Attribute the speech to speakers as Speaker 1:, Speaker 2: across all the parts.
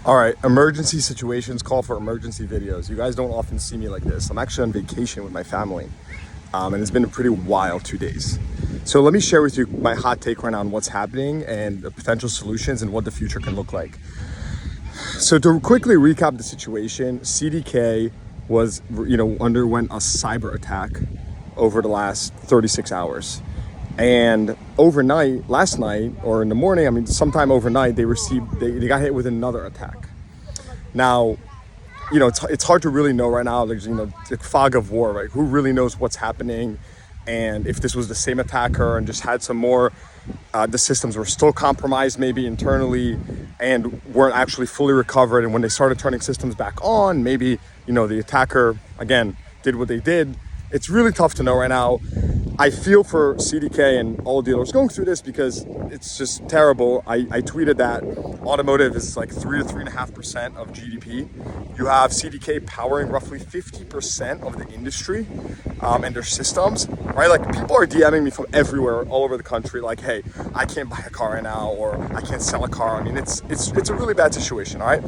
Speaker 1: All right, emergency situations call for emergency videos. You guys don't often see me like this. I'm actually on vacation with my family, and it's been a pretty wild 2 days. So let me share with you my hot take right now on what's happening and the potential solutions and what the future can look like. So to quickly recap the situation, CDK underwent a cyber attack over the last 36 hours. And overnight, last night or in the morning, sometime overnight, they got hit with another attack. Now, it's hard to really know right now. There's, the fog of war, right? Who really knows what's happening? And if this was the same attacker and just had some more, the systems were still compromised maybe internally and weren't actually fully recovered. And when they started turning systems back on, maybe, the attacker, again, did what they did. It's really tough to know right now. I feel for CDK and all dealers going through this because it's just terrible. I tweeted that automotive is like 3 to 3.5% of GDP. You have CDK powering roughly 50% of the industry and their systems, right? Like people are DMing me from everywhere, all over the country, like, hey, I can't buy a car right now, or I can't sell a car. It's a really bad situation, all right?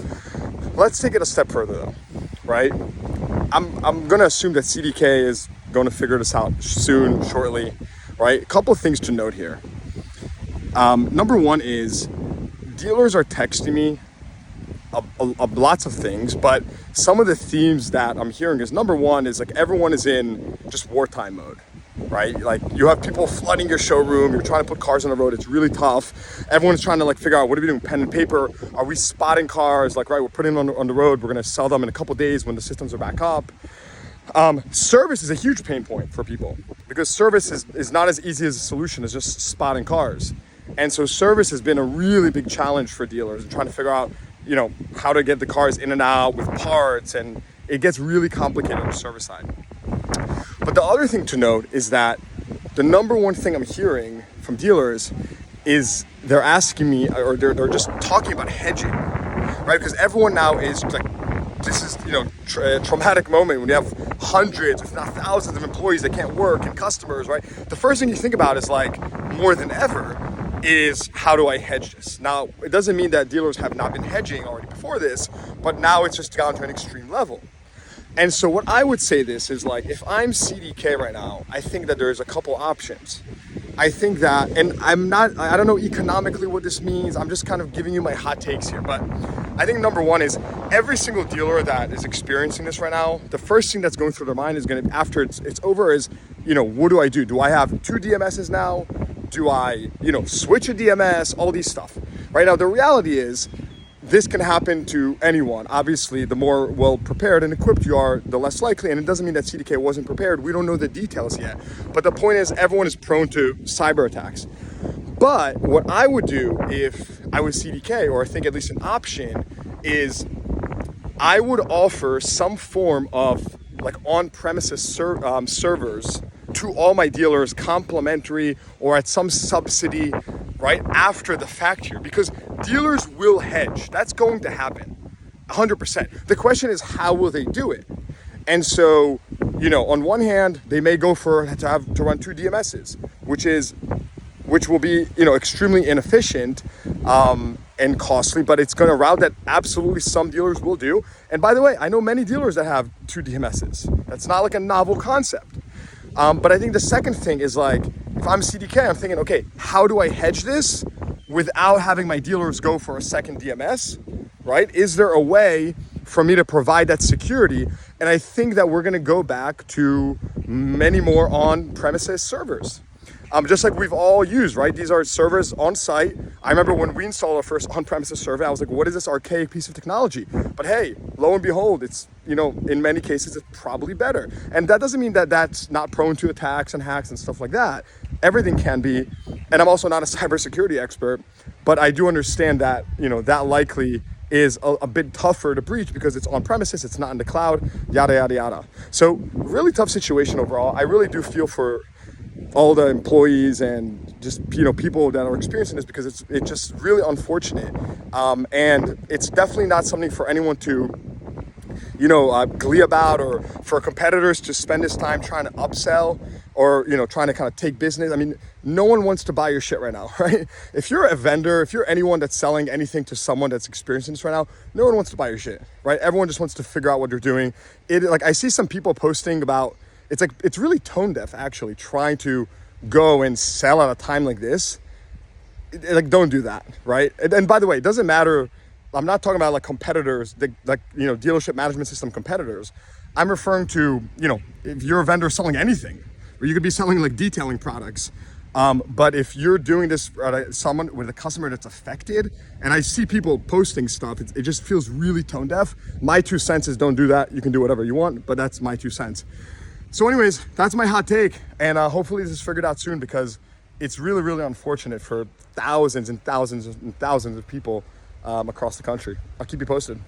Speaker 1: Let's take it a step further though, right? I'm gonna assume that CDK is going to figure this out soon, shortly, right? A couple of things to note here. Number one is dealers are texting me lots of things, but some of the themes that I'm hearing is, number one is like everyone is in just wartime mode, right? Like you have people flooding your showroom, you're trying to put cars on the road, it's really tough. Everyone's trying to figure out, what are we doing, pen and paper? Are we spotting cars? Like, right, we're putting them on the road, we're gonna sell them in a couple of days when the systems are back up. Service is a huge pain point for people because service is not as easy as a solution as just spotting cars. And so service has been a really big challenge for dealers and trying to figure out, how to get the cars in and out with parts, and it gets really complicated on the service side. But the other thing to note is that the number one thing I'm hearing from dealers is they're asking me, or they're just talking about hedging, right? Because everyone now is like, this is, a traumatic moment when you have hundreds, if not thousands of employees that can't work and customers, right? The first thing you think about is like, more than ever, is how do I hedge this? Now, it doesn't mean that dealers have not been hedging already before this, but now it's just gone to an extreme level. And so what I would say this is like, if I'm CDK right now, I think that there's a couple options. I think that, and I don't know economically what this means. I'm just kind of giving you my hot takes here. But I think number one is every single dealer that is experiencing this right now, the first thing that's going through their mind is going to, after it's over, is, what do I do? Do I have 2 DMSs now? Do I, switch a DMS? All these stuff. Right now, the reality is, this can happen to anyone. Obviously, the more well prepared and equipped you are, the less likely. And it doesn't mean that CDK wasn't prepared. We don't know the details yet. But the point is, everyone is prone to cyber attacks. But what I would do if I was CDK, or I think at least an option, is I would offer some form of like on-premises servers to all my dealers, complimentary or at some subsidy, right after the fact here, because dealers will hedge. That's going to happen 100%. The question is, how will they do it? And so, on one hand, they may go to run 2 DMSs, which will be, extremely inefficient and costly, but it's going to route that absolutely some dealers will do. And by the way, I know many dealers that have 2 DMSs. That's not like a novel concept. But I think the second thing is like, if I'm CDK, I'm thinking, okay, how do I hedge this without having my dealers go for a second DMS, right? Is there a way for me to provide that security? And I think that we're gonna go back to many more on-premises servers. Just like we've all used, right? These are servers on site. I remember when we installed our first on-premises server, I was like, what is this archaic piece of technology? But hey, lo and behold, it's, in many cases, it's probably better. And that doesn't mean that that's not prone to attacks and hacks and stuff like that. Everything can be. And I'm also not a cybersecurity expert, but I do understand that, that likely is a bit tougher to breach because it's on premises, it's not in the cloud, yada, yada, yada. So really tough situation overall. I really do feel for all the employees and just people that are experiencing this, because it's just really unfortunate, and it's definitely not something for anyone to glee about, or for competitors to spend his time trying to upsell, or trying to kind of take business. I mean, no one wants to buy your shit right now, right? If you're a vendor, if you're anyone that's selling anything to someone that's experiencing this right now, no one wants to buy your shit, right? Everyone just wants to figure out what you're doing. I see some people posting about, it's really tone deaf actually, trying to go and sell at a time like this. Don't do that, right? And by the way, it doesn't matter. I'm not talking about like competitors, dealership management system competitors. I'm referring to, if you're a vendor selling anything, or you could be selling like detailing products. But if you're doing this someone with a customer that's affected, and I see people posting stuff, it just feels really tone deaf. My 2 cents is don't do that. You can do whatever you want, but that's my 2 cents. So anyways, that's my hot take. And hopefully this is figured out soon, because it's really, really unfortunate for thousands and thousands and thousands of people across the country. I'll keep you posted.